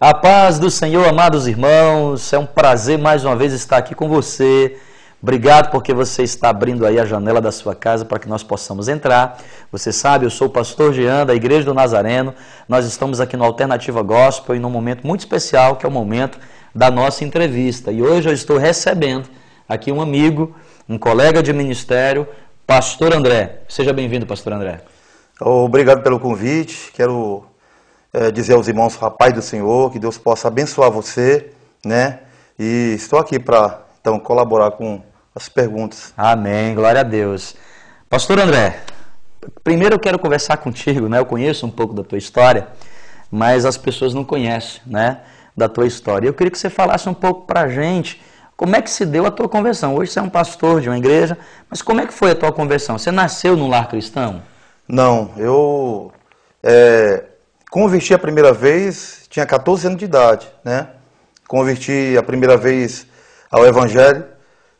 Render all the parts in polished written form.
A paz do Senhor, amados irmãos, é um prazer mais uma vez estar aqui com você. Obrigado porque você está abrindo aí a janela da sua casa para que nós possamos entrar. Você sabe, eu sou o pastor Jean da Igreja do Nazareno. Nós estamos aqui no Alternativa Gospel e num momento muito especial, que é o momento da nossa entrevista. E hoje eu estou recebendo aqui um amigo, um colega de ministério, Pastor André. Seja bem-vindo, Pastor André. Obrigado pelo convite. Quero dizer aos irmãos, a paz do Senhor, que Deus possa abençoar você, né? E estou aqui para, então, colaborar com as perguntas. Amém, glória a Deus. Pastor André, primeiro eu quero conversar contigo, né? Eu conheço um pouco da tua história, mas as pessoas não conhecem, né, da tua história. Eu queria que você falasse um pouco para a gente como é que se deu a tua conversão. Hoje você é um pastor de uma igreja, mas como é que foi a tua conversão? Você nasceu num lar cristão? Não, eu converti a primeira vez, tinha 14 anos de idade, né? Converti a primeira vez ao Evangelho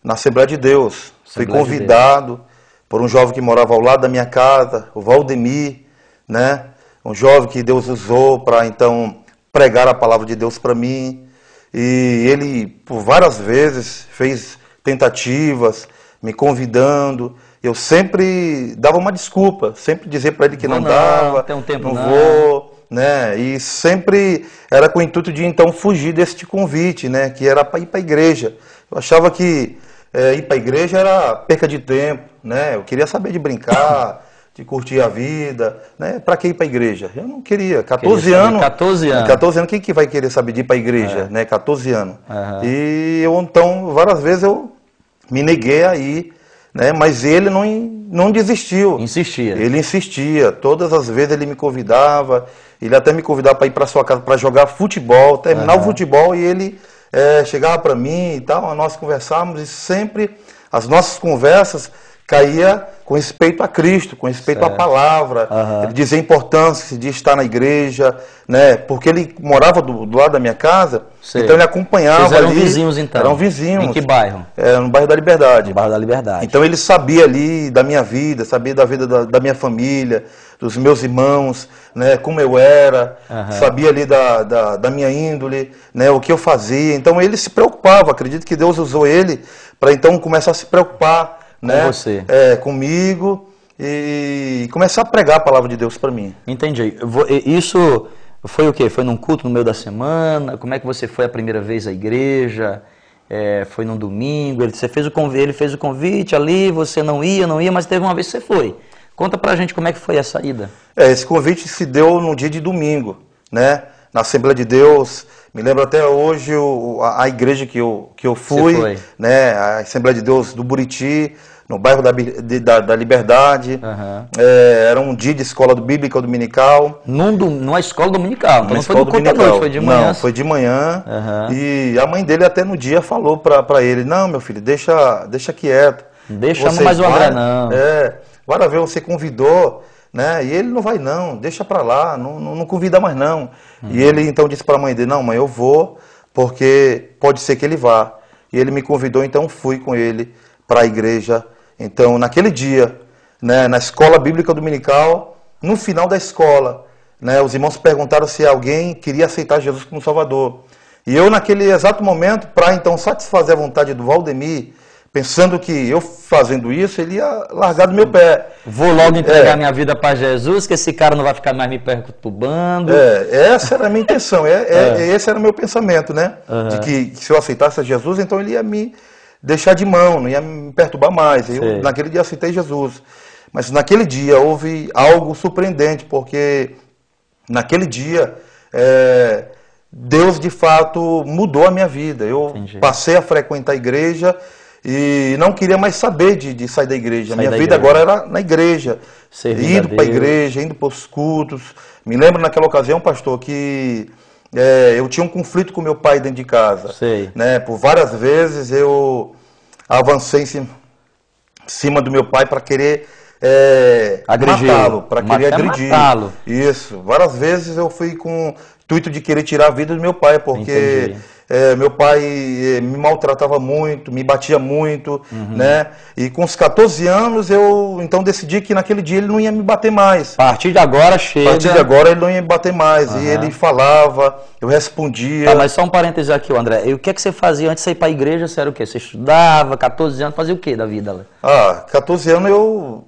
na Assembleia de Deus. Fui convidado por um jovem que morava ao lado da minha casa, o Valdemir, né? Um jovem que Deus usou para, então, pregar a palavra de Deus para mim. E ele, por várias vezes, fez tentativas, me convidando. Eu sempre dava uma desculpa, sempre dizia para ele que não dava, tem um tempo não vou, né? E sempre era com o intuito de, então, fugir desse convite, né? Que era para ir para a igreja. Eu achava que ir para a igreja era perca de tempo, né? Eu queria saber de brincar, de curtir a vida, né? Para que ir para a igreja? Eu não queria. 14 anos. 14 anos. 14 anos, quem que vai querer saber de ir para a igreja, né? 14 anos. Uhum. E eu, então, várias vezes eu me neguei a ir, né? Mas ele não desistiu. Insistia. Ele insistia. Todas as vezes ele me convidava. Ele até me convidava para ir para sua casa para jogar futebol, terminar o futebol, e ele chegava para mim e tal, nós conversávamos, e sempre as nossas conversas caía com respeito a Cristo, com respeito à palavra. Ele dizia a importância de estar na igreja, né? Porque ele morava do lado da minha casa, então ele acompanhava. Vocês eram ali, vizinhos, então? Eram vizinhos. Em que bairro? No bairro da Liberdade. No bairro da Liberdade. Então ele sabia ali da minha vida, sabia da vida da minha família, dos meus irmãos, né? Como eu era, sabia ali da minha índole, né? O que eu fazia. Então ele se preocupava, acredito que Deus usou ele para então começar a se preocupar, né? Com você. Comigo, e começar a pregar a palavra de Deus para mim. Entendi. Isso foi o quê? Foi num culto no meio da semana? Como é que você foi a primeira vez à igreja? Foi num domingo? Ele fez o convite ali, você não ia, mas teve uma vez que você foi. Conta pra gente como é que foi essa ida. Esse convite se deu no dia de domingo, né? Na Assembleia de Deus. Me lembro até hoje a igreja que eu fui, né? A Assembleia de Deus do Buriti, no bairro da Liberdade. Era um dia de escola bíblica dominical. Numa escola dominical, então não foi no culto à noite, foi de manhã. Não, foi de manhã. E a mãe dele até no dia falou para ele: não, meu filho, deixa quieto. Deixa mais o André, não. Várias vezes você convidou, né? E ele não vai não, deixa para lá, não convida mais não. E ele então disse para a mãe dele: não, mãe, eu vou, porque pode ser que ele vá. E ele me convidou, então fui com ele para a igreja. Então, naquele dia, né, na escola bíblica dominical, no final da escola, né, os irmãos perguntaram se alguém queria aceitar Jesus como Salvador. E eu, naquele exato momento, para então satisfazer a vontade do Valdemir, pensando que eu fazendo isso, ele ia largar do meu pé. Vou logo entregar minha vida para Jesus, que esse cara não vai ficar mais me perturbando. Essa era a minha intenção, esse era o meu pensamento, né? De que se eu aceitasse a Jesus, então ele ia me deixar de mão, não ia me perturbar mais. Eu, naquele dia, aceitei Jesus. Mas naquele dia houve algo surpreendente, porque naquele dia Deus, de fato, mudou a minha vida. Eu passei a frequentar a igreja e não queria mais saber de sair da igreja. Minha vida agora era na igreja, indo para a igreja, indo para os cultos. Me lembro naquela ocasião, pastor, que eu tinha um conflito com meu pai dentro de casa. Né? Por várias vezes eu avancei em cima do meu pai para querer matá-lo, para querer agredir. Isso. Várias vezes eu fui com o intuito de querer tirar a vida do meu pai, porque meu pai me maltratava muito, me batia muito, né? E com os 14 anos eu então decidi que naquele dia ele não ia me bater mais. A partir de agora chega. A partir de agora ele não ia me bater mais. E ele falava, eu respondia. Tá, mas só um parêntese aqui, André. E o que é que você fazia antes de ir para a igreja? Você era o quê? Você estudava, 14 anos, fazia o quê da vida? 14 anos eu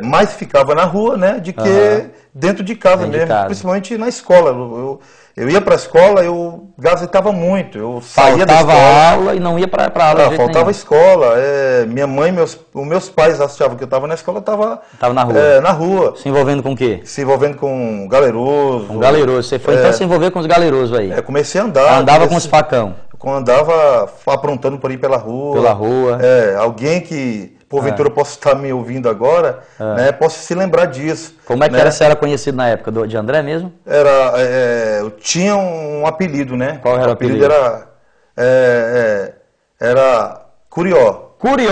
mais ficava na rua, né? De que dentro de casa mesmo, principalmente na escola. Eu ia para a escola, eu gazetava muito, eu saía da escola. Faltava aula e não ia para a aula. Faltava escola. Minha mãe, meus pais achavam que eu estava na escola, eu estava na rua. Na rua. Se envolvendo com o quê? Se envolvendo com galeroso. Com galeroso. Você foi então se envolver com os galerosos aí? Comecei a andar. Andava com os facão? Andava aprontando por aí pela rua. Pela rua. Alguém que porventura possa estar me ouvindo agora, né, possa se lembrar disso. Como é que você era conhecido na época? De André mesmo? Eu tinha um apelido, né? Qual era o apelido? Era Curió. Curió!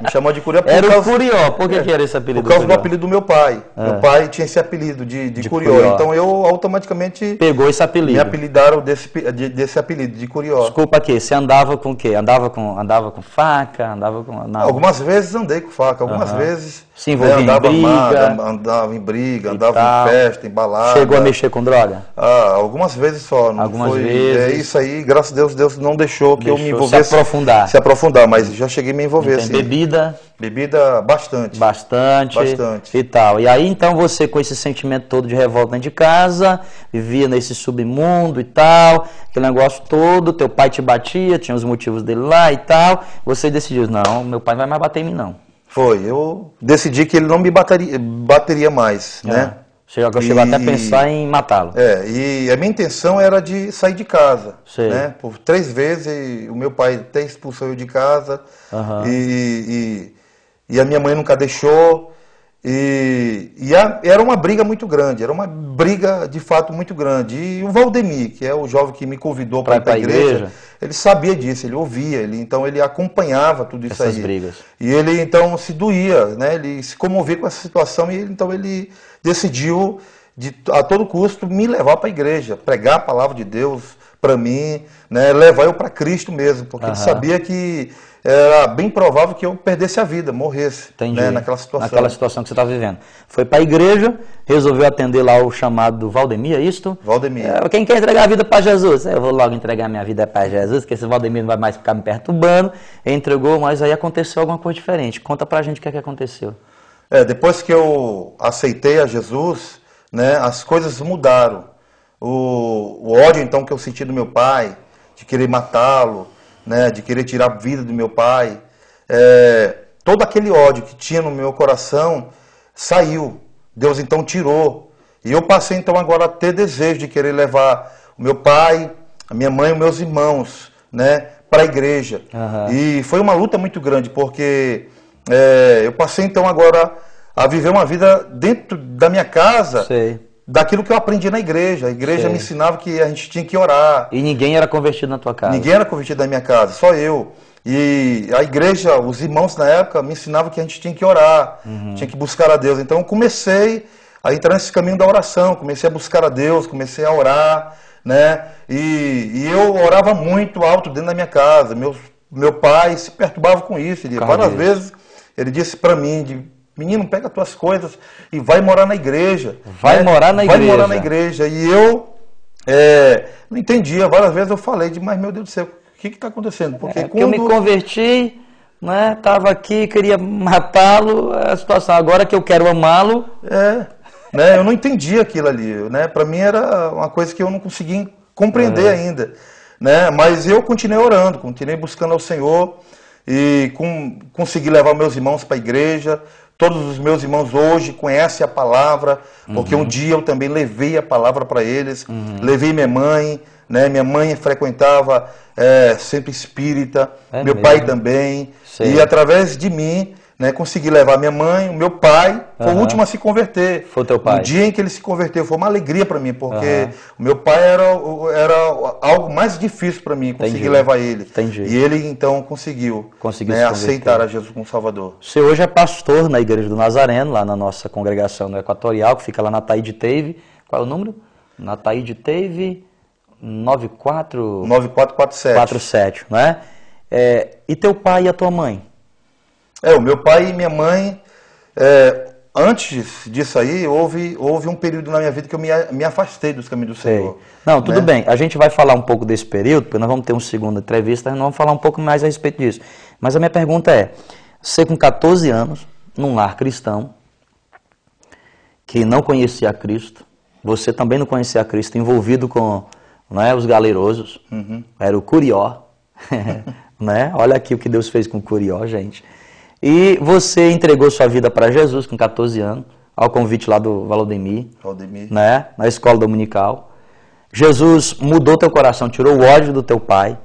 Me chamou de Curió. Era o Curió. Por que era esse apelido? Por causa do apelido do meu pai. Meu pai tinha esse apelido de Curió. Então eu automaticamente... Pegou esse apelido. Me apelidaram desse apelido, de Curió. Desculpa aqui, você andava com o quê? Andava com faca? Algumas vezes andei com faca, algumas vezes... Se envolvia em briga? Andava em briga, andava em festa, em balada. Chegou a mexer com droga? Algumas vezes só. Algumas vezes. Isso aí, graças a Deus, Deus não deixou que eu me envolvesse. Se aprofundar, mas já cheguei a me envolver, sim. Bebida? Bebida, bastante. Bastante. E tal. E aí, então, você com esse sentimento todo de revolta dentro de casa, vivia nesse submundo e tal, aquele negócio todo, teu pai te batia, tinha os motivos dele lá e tal, você decidiu, não, meu pai não vai mais bater em mim, não. Eu decidi que ele não me bateria mais, né? Chegou até a pensar em matá-lo. E a minha intenção era de sair de casa, né? Por 3 vezes o meu pai até expulsou eu de casa, e a minha mãe nunca deixou, era uma briga muito grande, era uma briga de fato muito grande. E o Valdemir, que é o jovem que me convidou para ir para a igreja, ele sabia disso, ele ouvia, então ele acompanhava tudo isso aí. Brigas. E ele então se doía, né? Ele se comovia com essa situação, e então ele decidiu a todo custo me levar para a igreja, pregar a palavra de Deus para mim, né? Levar eu para Cristo mesmo, porque ele sabia que era bem provável que eu perdesse a vida, morresse, né, naquela situação. Naquela situação que você estava vivendo. Foi para a igreja, resolveu atender lá o chamado Valdemir, é isso? Valdemir. Quem quer entregar a vida para Jesus? Eu vou logo entregar minha vida para Jesus, porque esse Valdemir não vai mais ficar me perturbando. Ele entregou, mas aí aconteceu alguma coisa diferente. Conta pra gente o que é que aconteceu. Depois que eu aceitei a Jesus, né, as coisas mudaram. O ódio então que eu senti do meu pai, de querer matá-lo, né, de querer tirar a vida do meu pai, todo aquele ódio que tinha no meu coração saiu. Deus então tirou. E eu passei então agora a ter desejo de querer levar o meu pai, a minha mãe e os meus irmãos, né, para a igreja. E foi uma luta muito grande, porque eu passei então agora a viver uma vida dentro da minha casa, daquilo que eu aprendi na igreja. A igreja me ensinava que a gente tinha que orar. E ninguém era convertido na tua casa? Ninguém era convertido na minha casa, só eu. E a igreja, os irmãos na época, me ensinavam que a gente tinha que orar, tinha que buscar a Deus. Então eu comecei a entrar nesse caminho da oração, comecei a buscar a Deus, comecei a orar, né? E eu orava muito alto dentro da minha casa. Meu pai se perturbava com isso. Várias vezes ele disse para mim, menino, pega as tuas coisas e vai morar na igreja. Vai morar na igreja. Vai morar na igreja. E eu não entendia. Várias vezes eu falei, mas meu Deus do céu, o que está acontecendo? Porque quando eu me converti, né, estava aqui, queria matá-lo, a situação. Agora que eu quero amá-lo... né, eu não entendia aquilo ali. Né? Para mim era uma coisa que eu não conseguia compreender ainda. Né? Mas eu continuei orando, continuei buscando ao Senhor e consegui levar meus irmãos para a igreja. Todos os meus irmãos hoje conhecem a palavra, porque um dia eu também levei a palavra para eles, levei minha mãe, né? Minha mãe frequentava centro espírita, meu pai também, e através de mim, né, consegui levar minha mãe, o meu pai, foi o último a se converter. Foi teu pai. O dia em que ele se converteu foi uma alegria para mim, porque o meu pai era algo mais difícil para mim, conseguir levar ele. E ele então conseguiu né, aceitar a Jesus como Salvador. Você hoje é pastor na Igreja do Nazareno, lá na nossa congregação no Equatorial, que fica lá na Taíde Teve. Qual é o número? Na Taíde Teve 9447. não é? E teu pai e a tua mãe? O meu pai e minha mãe, antes disso aí, houve um período na minha vida que eu me afastei dos caminhos do Senhor. Não, tudo bem. A gente vai falar um pouco desse período, porque nós vamos ter uma segunda entrevista, nós vamos falar um pouco mais a respeito disso. Mas a minha pergunta é, você com 14 anos, num lar cristão, que não conhecia a Cristo, você também não conhecia a Cristo, envolvido com os galerosos, era o curió, né? Olha aqui o que Deus fez com o curió, gente. E você entregou sua vida para Jesus com 14 anos, ao convite lá do Valdemir, né? Na escola dominical. Jesus mudou teu coração, tirou o ódio do teu pai.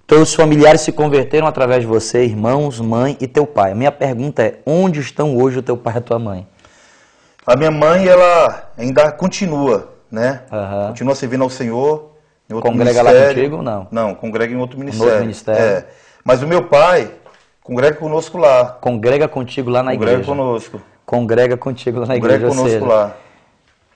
Teus familiares se converteram através de você, irmãos, mãe e teu pai. A minha pergunta é, onde estão hoje o teu pai e a tua mãe? A minha mãe, ela ainda continua, né? Continua servindo ao Senhor. Em outro congrega ministério. Lá contigo ou não? Não, congrega em outro ministério. Um outro ministério. Mas o meu pai congrega conosco lá. Congrega contigo lá na igreja. Congrega conosco. Congrega contigo lá na igreja. Congrega conosco lá.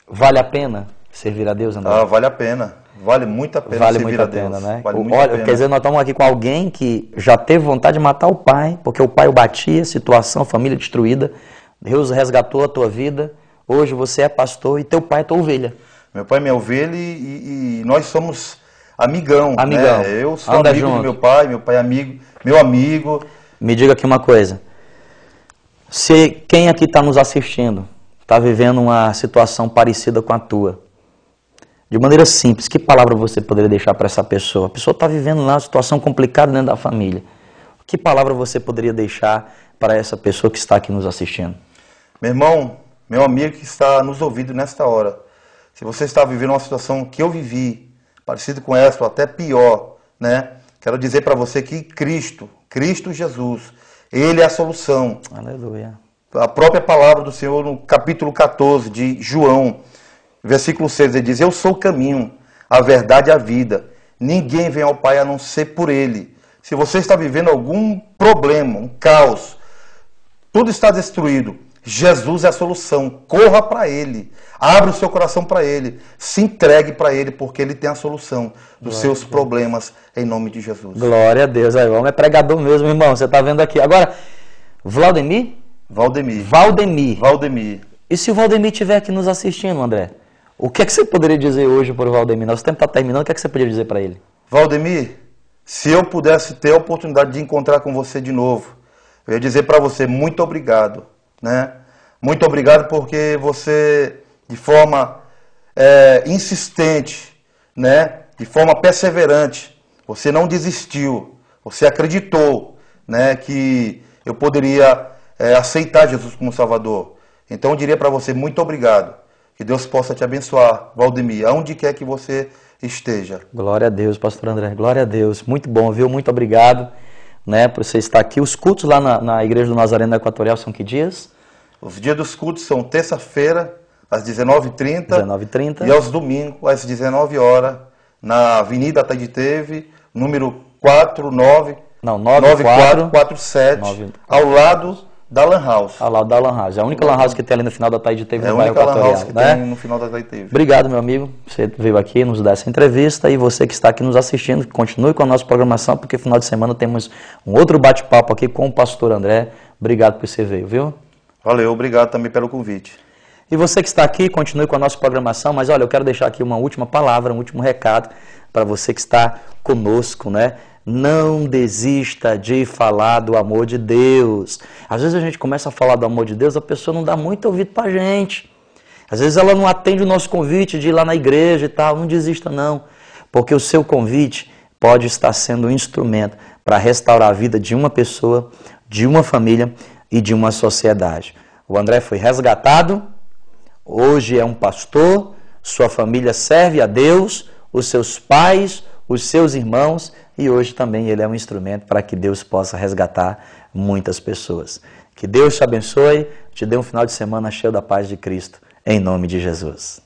Vale a pena servir a Deus, André? Vale a pena. Vale muito a pena servir a Deus. Vale muito a pena, né? Vale muito a pena. Quer dizer, nós estamos aqui com alguém que já teve vontade de matar o pai, porque o pai o batia, situação, família destruída. Deus resgatou a tua vida. Hoje você é pastor e teu pai é tua ovelha. Meu pai é minha ovelha e nós somos amigão. Amigão. Né? Eu sou amigo junto. Do meu pai é amigo, meu amigo. Me diga aqui uma coisa. Se quem aqui está nos assistindo está vivendo uma situação parecida com a tua, de maneira simples, que palavra você poderia deixar para essa pessoa? A pessoa está vivendo lá uma situação complicada dentro da família. Que palavra você poderia deixar para essa pessoa que está aqui nos assistindo? Meu irmão, meu amigo que está nos ouvindo nesta hora, se você está vivendo uma situação que eu vivi, parecida com essa, ou até pior, né? Quero dizer para você que Cristo Jesus, Ele é a solução. Aleluia. A própria palavra do Senhor no capítulo 14 de João, versículo 6, ele diz, eu sou o caminho, a verdade e a vida. Ninguém vem ao Pai a não ser por Ele. Se você está vivendo algum problema, um caos, tudo está destruído, Jesus é a solução. Corra para Ele. Abra o seu coração para Ele. Se entregue para Ele, porque Ele tem a solução dos seus problemas, em nome de Jesus. Glória a Deus. Aí, o homem é pregador mesmo, irmão. Você está vendo aqui. Agora, Valdemir? Valdemir. E se o Valdemir estiver aqui nos assistindo, André? O que é que você poderia dizer hoje para o Valdemir? Nosso tempo está terminando. O que é que você poderia dizer para ele? Valdemir, se eu pudesse ter a oportunidade de encontrar com você de novo, eu ia dizer para você muito obrigado, né? Muito obrigado porque você, de forma insistente, né? De forma perseverante, você não desistiu, você acreditou, né? Que eu poderia aceitar Jesus como Salvador. Então eu diria para você muito obrigado. Que Deus possa te abençoar, Valdemir, aonde quer que você esteja. Glória a Deus, pastor André, glória a Deus. Muito bom, viu? Muito obrigado, né, por você estar aqui. Os cultos lá na Igreja do Nazareno Equatorial são que dias? Os dias dos cultos são terça-feira, às 19h30. E aos domingos, às 19 horas, na Avenida Taiditeve, número 9447, ao lado da Lan House. Ao lado da Lan House. É a única Lan House que tem ali no final da Taiditeve, no bairro Equatorial. É a única Lan House que tem no final da Taiditeve. Obrigado, meu amigo. Você veio aqui nos dar essa entrevista e você que está aqui nos assistindo, continue com a nossa programação, porque final de semana temos um outro bate-papo aqui com o pastor André. Obrigado por você veio, viu? Valeu, obrigado também pelo convite. E você que está aqui, continue com a nossa programação, mas olha, eu quero deixar aqui uma última palavra, um último recado para você que está conosco, né? Não desista de falar do amor de Deus. Às vezes a gente começa a falar do amor de Deus, a pessoa não dá muito ouvido para a gente. Às vezes ela não atende o nosso convite de ir lá na igreja e tal. Não desista não, porque o seu convite pode estar sendo um instrumento para restaurar a vida de uma pessoa, de uma família e de uma sociedade. O André foi resgatado, hoje é um pastor, sua família serve a Deus, os seus pais, os seus irmãos, e hoje também ele é um instrumento para que Deus possa resgatar muitas pessoas. Que Deus te abençoe, te dê um final de semana cheio da paz de Cristo, em nome de Jesus.